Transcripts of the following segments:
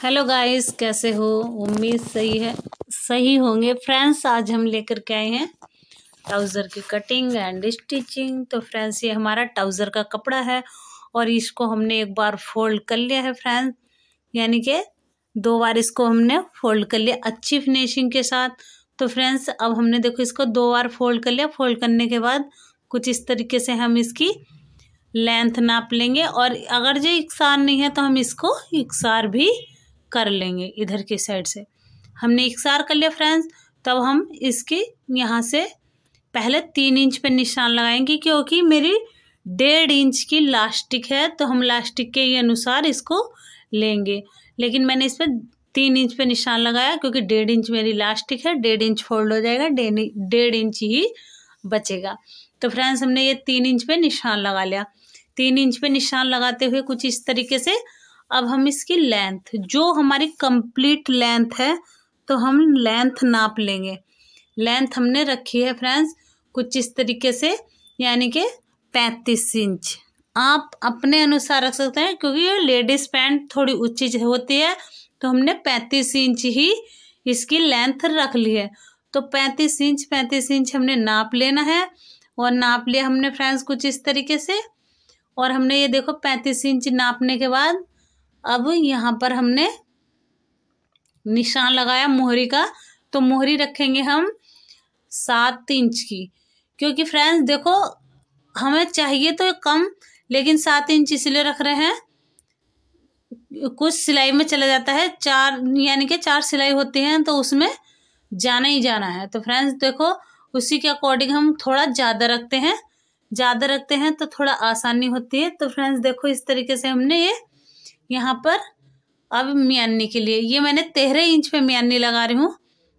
Hello guys, कैसे हो? उम्मीद सही होंगे। फ्रेंड्स, आज हम लेकर के आए हैं ट्राउज़र की कटिंग एंड स्टिचिंग। तो फ्रेंड्स, ये हमारा ट्राउज़र का कपड़ा है और इसको हमने एक बार फोल्ड कर लिया है फ्रेंड्स, यानी कि 2 बार इसको हमने फोल्ड कर लिया अच्छी फिनिशिंग के साथ। तो फ्रेंड्स, अब हमने देखो इसको 2 बार फोल्ड कर लिया। फोल्ड करने के बाद कुछ इस तरीके से हम इसकी लेंथ नाप लेंगे और अगर जो इकसार नहीं है तो हम इसको इकसार भी कर लेंगे। इधर की साइड से हमने इकसार कर लिया फ्रेंड्स। तब हम इसकी यहाँ से पहले 3 इंच पे निशान लगाएंगे, क्योंकि मेरी 1.5 इंच की लास्टिक है तो हम लास्टिक के ही अनुसार इसको लेंगे। लेकिन मैंने इस पर 3 इंच पे निशान लगाया क्योंकि 1.5 इंच मेरी लास्टिक है। 1.5 इंच फोल्ड हो जाएगा, 1.5 इंच ही बचेगा। तो फ्रेंड्स, हमने ये 3 इंच पे निशान लगा लिया। 3 इंच पे निशान लगाते हुए कुछ इस तरीके से अब हम इसकी लेंथ, जो हमारी कंप्लीट लेंथ है, तो हम लेंथ नाप लेंगे। लेंथ हमने रखी है फ्रेंड्स कुछ इस तरीके से, यानी कि 35 इंच। आप अपने अनुसार रख सकते हैं क्योंकि ये लेडीज़ पैंट थोड़ी ऊंची होती है, तो हमने 35 इंच ही इसकी लेंथ रख ली है। तो 35 इंच हमने नाप लेना है और नाप लिया हमने फ्रेंड्स कुछ इस तरीके से। और हमने ये देखो 35 इंच नापने के बाद अब यहाँ पर हमने निशान लगाया मोहरी का। तो मोहरी रखेंगे हम 7 इंच की, क्योंकि फ्रेंड्स देखो हमें चाहिए तो कम, लेकिन 7 इंच इसलिए रख रहे हैं, कुछ सिलाई में चला जाता है 4, यानी कि 4 सिलाई होती हैं तो उसमें जाना ही जाना है। तो फ्रेंड्स देखो उसी के अकॉर्डिंग हम थोड़ा ज़्यादा रखते हैं तो थोड़ा आसानी होती है। तो फ्रेंड्स देखो इस तरीके से हमने ये यहाँ पर अब मियानी के लिए ये मैंने 13 इंच पे मियानी लगा रही हूँ।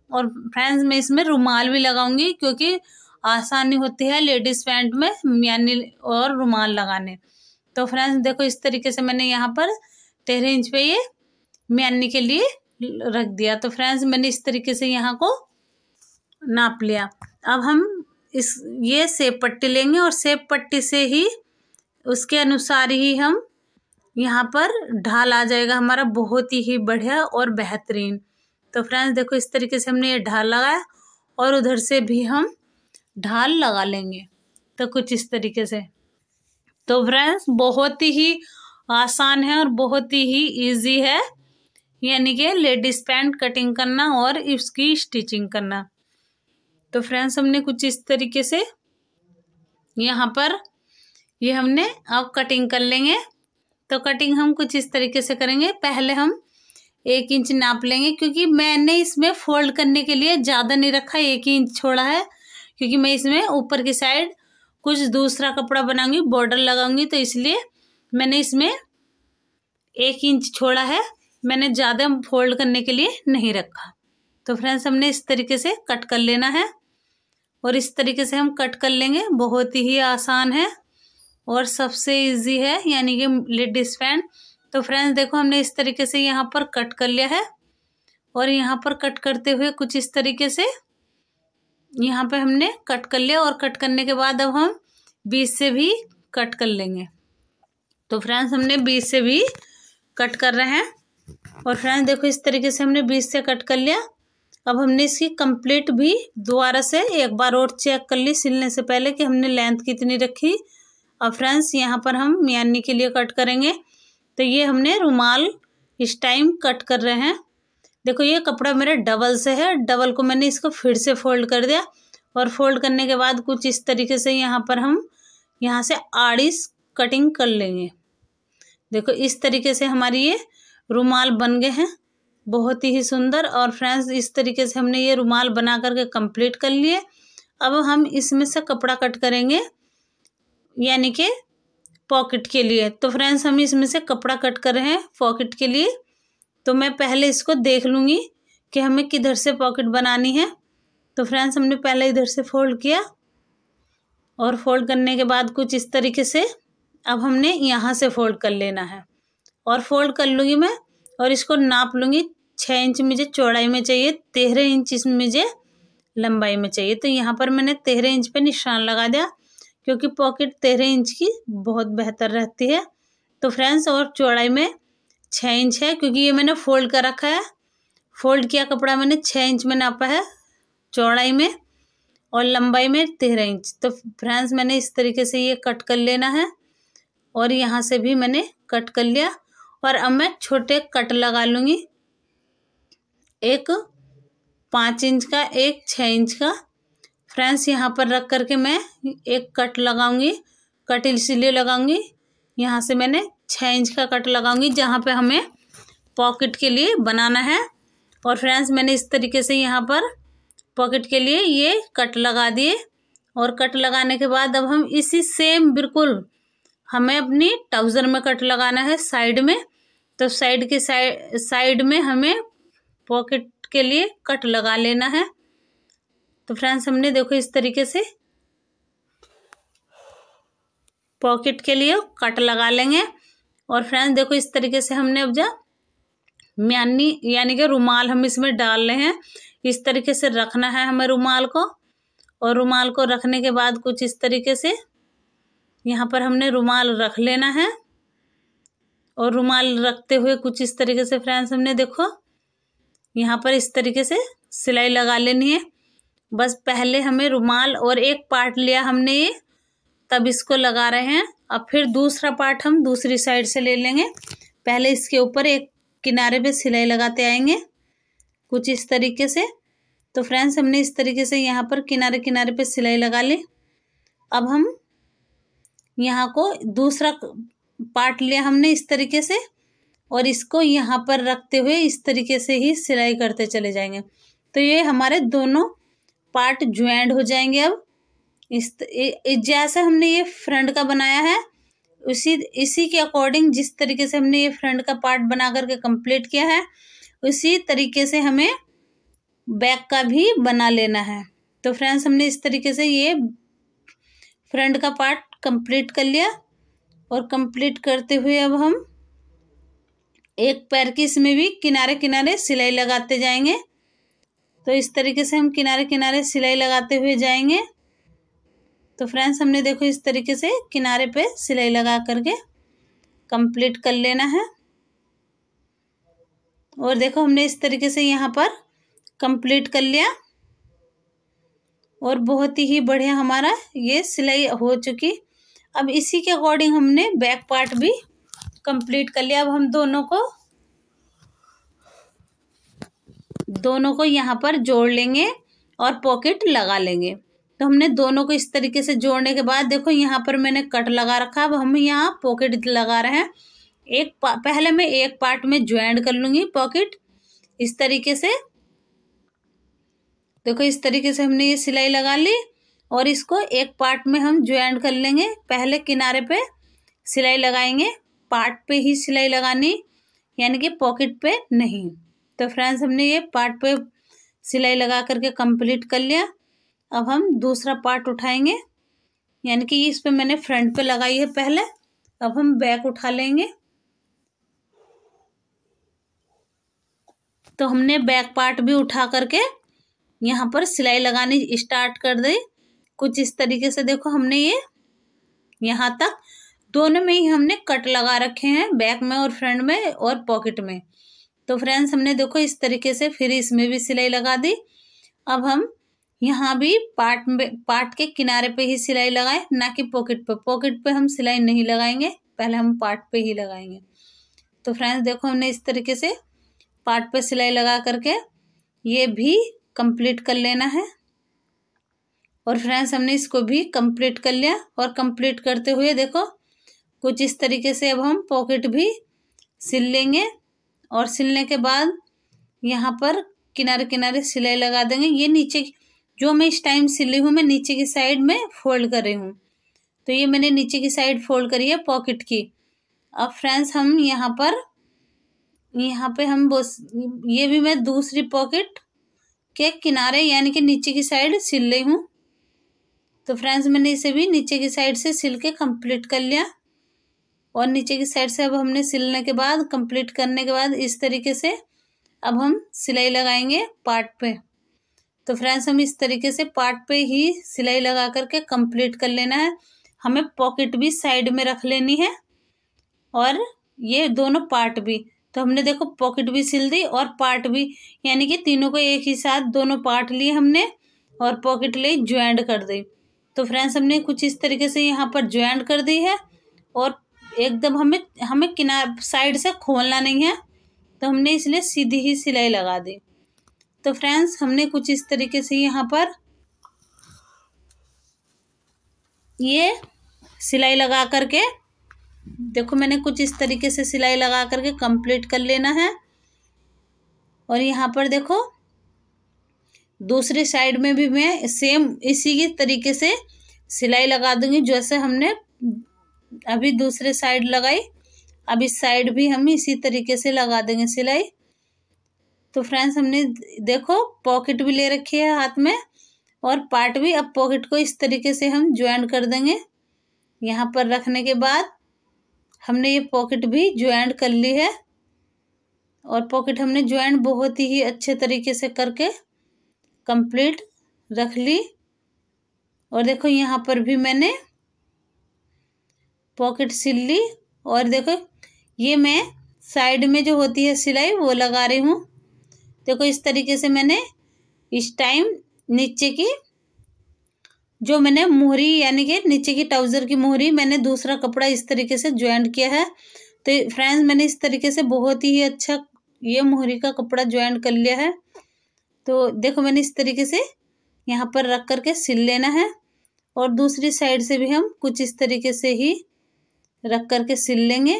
और फ्रेंड्स मैं इसमें रुमाल भी लगाऊंगी क्योंकि आसानी होती है लेडीज पैंट में मियानी और रुमाल लगाने। तो फ्रेंड्स देखो इस तरीके से मैंने यहाँ पर 13 इंच पे ये मियानी के लिए रख दिया। तो फ्रेंड्स मैंने इस तरीके से यहाँ को नाप लिया। अब हम ये सेब पट्टी लेंगे और सेब पट्टी से ही उसके अनुसार ही हम यहाँ पर ढाल आ जाएगा हमारा बहुत ही बढ़िया और बेहतरीन। तो फ्रेंड्स देखो इस तरीके से हमने ये ढाल लगाया और उधर से भी हम ढाल लगा लेंगे। तो कुछ इस तरीके से। तो फ्रेंड्स बहुत ही आसान है और बहुत ही इजी है, यानी कि लेडीज पैंट कटिंग करना और इसकी स्टिचिंग करना। तो फ्रेंड्स हमने कुछ इस तरीके से यहाँ पर ये हमने अब कटिंग कर लेंगे। तो कटिंग हम कुछ इस तरीके से करेंगे। पहले हम 1 इंच नाप लेंगे, क्योंकि मैंने इसमें फोल्ड करने के लिए ज़्यादा नहीं रखा, 1 ही इंच छोड़ा है, क्योंकि मैं इसमें ऊपर की साइड कुछ दूसरा कपड़ा बनाऊंगी, बॉर्डर लगाऊंगी, तो इसलिए मैंने इसमें 1 इंच छोड़ा है। मैंने ज़्यादा फोल्ड करने के लिए नहीं रखा। तो फ्रेंड्स हमने इस तरीके से कट कर लेना है और इस तरीके से हम कट कर लेंगे। बहुत ही आसान है और सबसे इजी है, यानी कि लेडीज पैंट। तो फ्रेंड्स देखो हमने इस तरीके से यहाँ पर कट कर लिया है और यहाँ पर कट करते हुए कुछ इस तरीके से यहाँ पे हमने कट कर लिया। और कट करने के बाद अब हम बीच से भी कट कर लेंगे। तो फ्रेंड्स हमने बीच से भी कट कर रहे हैं और फ्रेंड्स देखो इस तरीके से हमने बीच से कट कर लिया। अब हमने इसकी कंप्लीट भी दोबारा से एक बार और चेक कर ली सिलने से पहले कि हमने लेंथ कितनी रखी। अब फ्रेंड्स यहाँ पर हम मियानी के लिए कट करेंगे। तो ये हमने रुमाल इस टाइम कट कर रहे हैं। देखो ये कपड़ा मेरा डबल से है, डबल को मैंने इसको फिर से फोल्ड कर दिया और फोल्ड करने के बाद कुछ इस तरीके से यहाँ पर हम यहाँ से आड़ी कटिंग कर लेंगे। देखो इस तरीके से हमारी ये रुमाल बन गए हैं, बहुत ही सुंदर। और फ्रेंड्स इस तरीके से हमने ये रुमाल बना करके कंप्लीट कर लिए। अब हम इसमें से कपड़ा कट करेंगे, यानी कि पॉकेट के लिए। तो फ्रेंड्स हम इसमें से कपड़ा कट कर रहे हैं पॉकेट के लिए। तो मैं पहले इसको देख लूँगी कि हमें किधर से पॉकेट बनानी है। तो फ्रेंड्स हमने पहले इधर से फोल्ड किया और फोल्ड करने के बाद कुछ इस तरीके से अब हमने यहाँ से फोल्ड कर लेना है। और फोल्ड कर लूँगी मैं और इसको नाप लूँगी। 6 इंच मुझे चौड़ाई में चाहिए, 13 इंच इसमें मुझे लंबाई में चाहिए। तो यहाँ पर मैंने 13 इंच पे निशान लगा दिया, क्योंकि पॉकेट 13 इंच की बहुत बेहतर रहती है। तो फ्रेंड्स और चौड़ाई में 6 इंच है, क्योंकि ये मैंने फोल्ड कर रखा है। फोल्ड किया कपड़ा मैंने 6 इंच में नापा है चौड़ाई में, और लंबाई में 13 इंच। तो फ्रेंड्स मैंने इस तरीके से ये कट कर लेना है, और यहाँ से भी मैंने कट कर लिया। और अब मैं छोटे कट लगा लूँगी, एक 5 इंच का, एक 6 इंच का। फ्रेंड्स यहाँ पर रख करके मैं एक कट लगाऊंगी। कट इसलिए लगाऊंगी, यहाँ से मैंने 6 इंच का कट लगाऊंगी जहाँ पे हमें पॉकेट के लिए बनाना है। और फ्रेंड्स मैंने इस तरीके से यहाँ पर पॉकेट के लिए ये कट लगा दिए। और कट लगाने के बाद अब हम इसी सेम बिल्कुल हमें अपनी ट्राउज़र में कट लगाना है साइड में। तो साइड के साइड में हमें पॉकेट के लिए कट लगा लेना है। तो फ्रेंड्स हमने देखो इस तरीके से पॉकेट के लिए कट लगा लेंगे। और फ्रेंड्स देखो इस तरीके से हमने अब यानी कि रुमाल हम इसमें डाल रहे हैं। इस तरीके से रखना है हमें रुमाल को। और रुमाल को रखने के बाद कुछ इस तरीके से यहाँ पर हमने रुमाल रख लेना है। और रुमाल रखते हुए कुछ इस तरीके से फ्रेंड्स हमने देखो यहाँ पर इस तरीके से सिलाई लगा लेनी है। बस पहले हमें रुमाल और एक पार्ट लिया हमने ये, तब इसको लगा रहे हैं। अब फिर दूसरा पार्ट हम दूसरी साइड से ले लेंगे। पहले इसके ऊपर एक किनारे पे सिलाई लगाते आएंगे कुछ इस तरीके से। तो फ्रेंड्स हमने इस तरीके से यहाँ पर किनारे किनारे पे सिलाई लगा ली। अब हम यहाँ को दूसरा पार्ट लिया हमने इस तरीके से, और इसको यहाँ पर रखते हुए इस तरीके से ही सिलाई करते चले जाएंगे। तो ये हमारे दोनों पार्ट ज्वाइंट हो जाएंगे। अब जैसे हमने ये फ्रंट का बनाया है इसी के अकॉर्डिंग, जिस तरीके से हमने ये फ्रंट का पार्ट बना करके कंप्लीट किया है, उसी तरीके से हमें बैक का भी बना लेना है। तो फ्रेंड्स हमने इस तरीके से ये फ्रंट का पार्ट कंप्लीट कर लिया। और कंप्लीट करते हुए अब हम एक पैर की इसमें भी किनारे किनारे सिलाई लगाते जाएंगे। तो इस तरीके से हम किनारे किनारे सिलाई लगाते हुए जाएंगे। तो फ्रेंड्स हमने देखो इस तरीके से किनारे पे सिलाई लगा करके कंप्लीट कर लेना है। और देखो हमने इस तरीके से यहाँ पर कंप्लीट कर लिया, और बहुत ही बढ़िया हमारा ये सिलाई हो चुकी। अब इसी के अकॉर्डिंग हमने बैक पार्ट भी कंप्लीट कर लिया। अब हम दोनों को यहाँ पर जोड़ लेंगे और पॉकेट लगा लेंगे। तो हमने दोनों को इस तरीके से जोड़ने के बाद देखो यहाँ पर मैंने कट लगा रखा। अब हम यहाँ पॉकेट लगा रहे हैं। पहले मैं एक पार्ट में ज्वाइंट कर लूँगी पॉकेट इस तरीके से। देखो इस तरीके से हमने ये सिलाई लगा ली, और इसको एक पार्ट में हम ज्वाइंट कर लेंगे। पहले किनारे पे सिलाई लगाएंगे, पार्ट पे ही सिलाई लगानी, यानी कि पॉकेट पे नहीं। तो फ्रेंड्स हमने ये पार्ट पे सिलाई लगा करके कंप्लीट कर लिया। अब हम दूसरा पार्ट उठाएंगे, यानी कि इस पे मैंने फ्रंट पे लगाई है पहले। अब हम बैक उठा लेंगे। तो हमने बैक पार्ट भी उठा करके यहाँ पर सिलाई लगानी स्टार्ट कर दी कुछ इस तरीके से। देखो हमने ये यहाँ तक दोनों में ही हमने कट लगा रखे हैं, बैक में और फ्रंट में और पॉकेट में। तो फ्रेंड्स हमने देखो इस तरीके से फिर इसमें भी सिलाई लगा दी। अब हम यहाँ भी पार्ट के किनारे पे ही सिलाई लगाए, ना कि पॉकेट पे। पॉकेट पे हम सिलाई नहीं लगाएंगे, पहले हम पार्ट पे ही लगाएंगे। तो फ्रेंड्स देखो हमने इस तरीके से पार्ट पे सिलाई लगा करके ये भी कंप्लीट कर लेना है। और फ्रेंड्स हमने इसको भी कंप्लीट कर लिया। और कंप्लीट करते हुए देखो कुछ इस तरीके से अब हम पॉकेट भी सिल लेंगे। और सिलने के बाद यहाँ पर किनारे किनारे सिलाई लगा देंगे। ये नीचे जो मैं इस टाइम सिली हूँ, मैं नीचे की साइड में फोल्ड कर रही हूँ। तो ये मैंने नीचे की साइड फोल्ड करी है पॉकेट की। अब फ्रेंड्स हम यहाँ पे हम ये भी मैं दूसरी पॉकेट के किनारे यानी कि नीचे की साइड सिल रही हूँ। तो फ्रेंड्स मैंने इसे भी नीचे की साइड से सिल के कंप्लीट कर लिया। और नीचे की साइड से अब हमने सिलने के बाद कंप्लीट करने के बाद इस तरीके से अब हम सिलाई लगाएंगे पार्ट पे। तो फ्रेंड्स हम इस तरीके से पार्ट पे ही सिलाई लगा करके कंप्लीट कर लेना है। हमें पॉकेट भी साइड में रख लेनी है और ये दोनों पार्ट भी। तो हमने देखो पॉकेट भी सिल दी और पार्ट भी, यानी कि तीनों को एक ही साथ दोनों पार्ट लिए हमने और पॉकेट लिए ज्वाइंट कर दी। तो फ्रेंड्स हमने कुछ इस तरीके से यहाँ पर ज्वाइंट कर दी है और एकदम हमें किनार साइड से खोलना नहीं है, तो हमने इसलिए सीधी ही सिलाई लगा दी। तो फ्रेंड्स हमने कुछ इस तरीके से यहाँ पर ये सिलाई लगा करके, देखो मैंने कुछ इस तरीके से सिलाई लगा करके कंप्लीट कर लेना है। और यहाँ पर देखो दूसरी साइड में भी मैं सेम इसी की तरीके से सिलाई लगा दूंगी, जैसे हमने अभी दूसरे साइड लगाई, अब इस साइड भी हम इसी तरीके से लगा देंगे सिलाई। तो फ्रेंड्स हमने देखो पॉकेट भी ले रखी है हाथ में और पार्ट भी। अब पॉकेट को इस तरीके से हम ज्वाइंट कर देंगे। यहाँ पर रखने के बाद हमने ये पॉकेट भी ज्वाइंट कर ली है और पॉकेट हमने ज्वाइंट बहुत ही अच्छे तरीके से करके कंप्लीट रख ली। और देखो यहाँ पर भी मैंने पॉकेट सिल ली और देखो ये मैं साइड में जो होती है सिलाई वो लगा रही हूँ। देखो इस तरीके से मैंने इस टाइम नीचे की जो मैंने मोहरी, यानी कि नीचे की ट्राउज़र की मोहरी, मैंने दूसरा कपड़ा इस तरीके से ज्वाइंट किया है। तो फ्रेंड्स मैंने इस तरीके से बहुत ही अच्छा ये मोहरी का कपड़ा ज्वाइंट कर लिया है। तो देखो मैंने इस तरीके से यहाँ पर रख करके सिल लेना है और दूसरी साइड से भी हम कुछ इस तरीके से ही रख करके सिल लेंगे।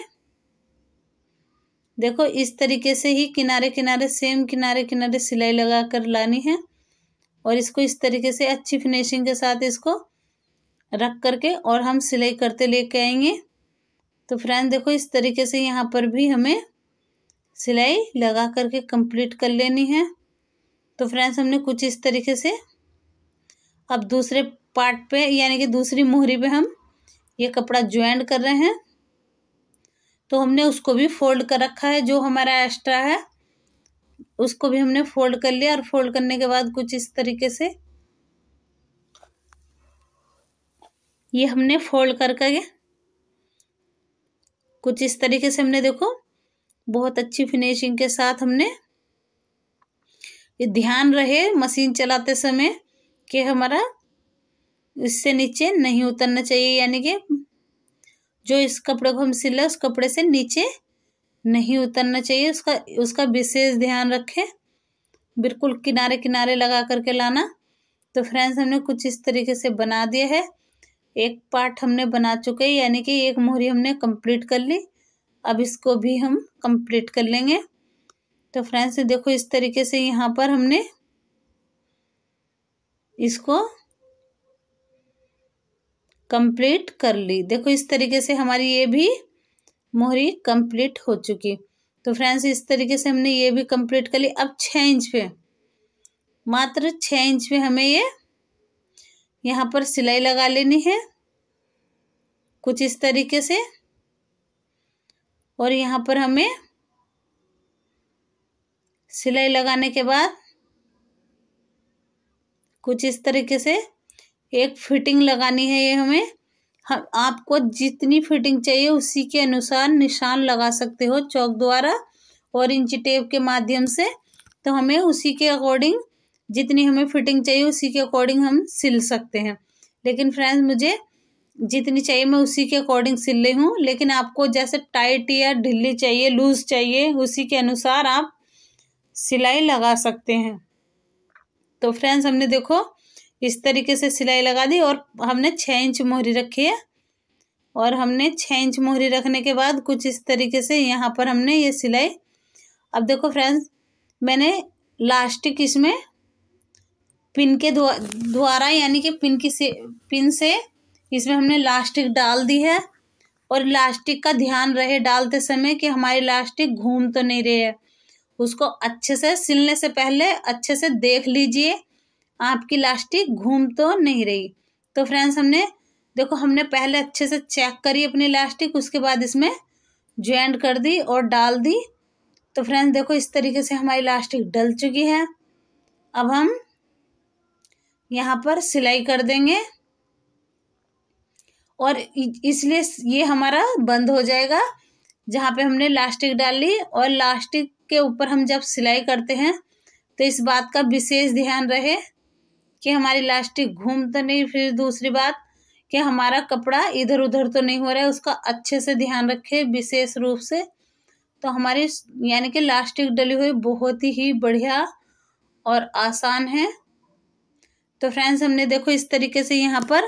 देखो इस तरीके से ही किनारे किनारे सेम किनारे किनारे सिलाई लगा कर लानी है और इसको इस तरीके से अच्छी फिनिशिंग के साथ इसको रख करके और हम सिलाई करते लेके आएंगे। तो फ्रेंड्स देखो इस तरीके से यहाँ पर भी हमें सिलाई लगा करके कंप्लीट कर लेनी है। तो फ्रेंड्स हमने कुछ इस तरीके से अब दूसरे पार्ट पे, यानी कि दूसरी मोहरी पे हम ये कपड़ा ज्वाइंट कर रहे हैं। तो हमने उसको भी फोल्ड कर रखा है, जो हमारा एक्स्ट्रा है उसको भी हमने फोल्ड कर लिया। और फोल्ड करने के बाद कुछ इस तरीके से ये हमने फोल्ड करके कुछ इस तरीके से हमने देखो बहुत अच्छी फिनिशिंग के साथ हमने, ये ध्यान रहे मशीन चलाते समय कि हमारा इससे नीचे नहीं उतरना चाहिए, यानी कि जो इस कपड़े को हम सिले उस कपड़े से नीचे नहीं उतरना चाहिए, उसका विशेष ध्यान रखें, बिल्कुल किनारे किनारे लगा करके लाना। तो फ्रेंड्स हमने कुछ इस तरीके से बना दिया है, एक पार्ट हमने बना चुके हैं, यानी कि एक मोहरी हमने कंप्लीट कर ली। अब इसको भी हम कंप्लीट कर लेंगे। तो फ्रेंड्स देखो इस तरीके से यहाँ पर हमने इसको कंप्लीट कर ली। देखो इस तरीके से हमारी ये भी मोहरी कंप्लीट हो चुकी। तो फ्रेंड्स इस तरीके से हमने ये भी कंप्लीट कर ली। अब 6 इंच पे, मात्र 6 इंच पे हमें ये यहाँ पर सिलाई लगा लेनी है कुछ इस तरीके से। और यहाँ पर हमें सिलाई लगाने के बाद कुछ इस तरीके से एक फिटिंग लगानी है। ये हमें आपको जितनी फिटिंग चाहिए उसी के अनुसार निशान लगा सकते हो चौक द्वारा और इंची टेप के माध्यम से। तो हमें उसी के अकॉर्डिंग जितनी हमें फिटिंग चाहिए उसी के अकॉर्डिंग हम सिल सकते हैं। लेकिन फ्रेंड्स मुझे जितनी चाहिए मैं उसी के अकॉर्डिंग सिल रही हूँ, लेकिन आपको जैसे टाइट या ढीली चाहिए, लूज चाहिए, उसी के अनुसार आप सिलाई लगा सकते हैं। तो फ्रेंड्स हमने देखो इस तरीके से सिलाई लगा दी और हमने 6 इंच मोहरी रखी है। और हमने 6 इंच मोहरी रखने के बाद कुछ इस तरीके से यहाँ पर हमने ये सिलाई, अब देखो फ्रेंड्स मैंने लास्टिक इसमें पिन के द्वारा, यानी कि पिन से इसमें हमने लास्टिक डाल दी है। और लास्टिक का ध्यान रहे डालते समय कि हमारी लास्टिक घूम तो नहीं रही है, उसको अच्छे से सिलने से पहले अच्छे से देख लीजिए आपकी लास्टिक घूम तो नहीं रही। तो फ्रेंड्स हमने पहले अच्छे से चेक करी अपनी लास्टिक, उसके बाद इसमें ज्वाइंट कर दी और डाल दी। तो फ्रेंड्स देखो इस तरीके से हमारी लास्टिक डल चुकी है। अब हम यहाँ पर सिलाई कर देंगे और इसलिए ये हमारा बंद हो जाएगा जहाँ पे हमने लास्टिक डाली, और लास्टिक के ऊपर हम जब सिलाई करते हैं तो इस बात का विशेष ध्यान रहे कि हमारी लास्टिक घूम तो नहीं। फिर दूसरी बात कि हमारा कपड़ा इधर उधर तो नहीं हो रहा है, उसका अच्छे से ध्यान रखे विशेष रूप से। तो हमारी यानी कि लास्टिक डली हुई बहुत ही बढ़िया और आसान है। तो फ्रेंड्स हमने देखो इस तरीके से यहाँ पर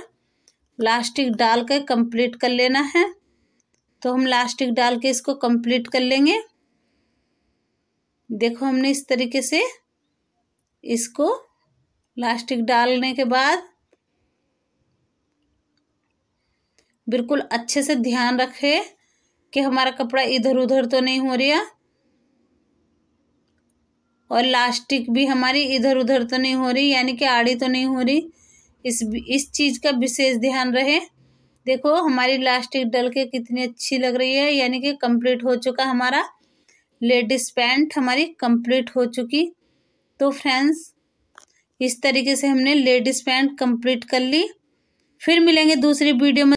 लास्टिक डाल कर कंप्लीट कर लेना है। तो हम लास्टिक डाल के इसको कंप्लीट कर लेंगे। देखो हमने इस तरीके से इसको लास्टिक डालने के बाद बिल्कुल अच्छे से ध्यान रखे कि हमारा कपड़ा इधर उधर तो नहीं हो रहा, और लास्टिक भी हमारी इधर उधर तो नहीं हो रही, यानी कि आड़ी तो नहीं हो रही। इस चीज़ का विशेष ध्यान रहे। देखो हमारी लास्टिक डल के कितनी अच्छी लग रही है, यानी कि कंप्लीट हो चुका हमारा लेडीज पैंट, हमारी कंप्लीट हो चुकी। तो फ्रेंड्स इस तरीके से हमने लेडीज पैंट कंप्लीट कर ली। फिर मिलेंगे दूसरी वीडियो में।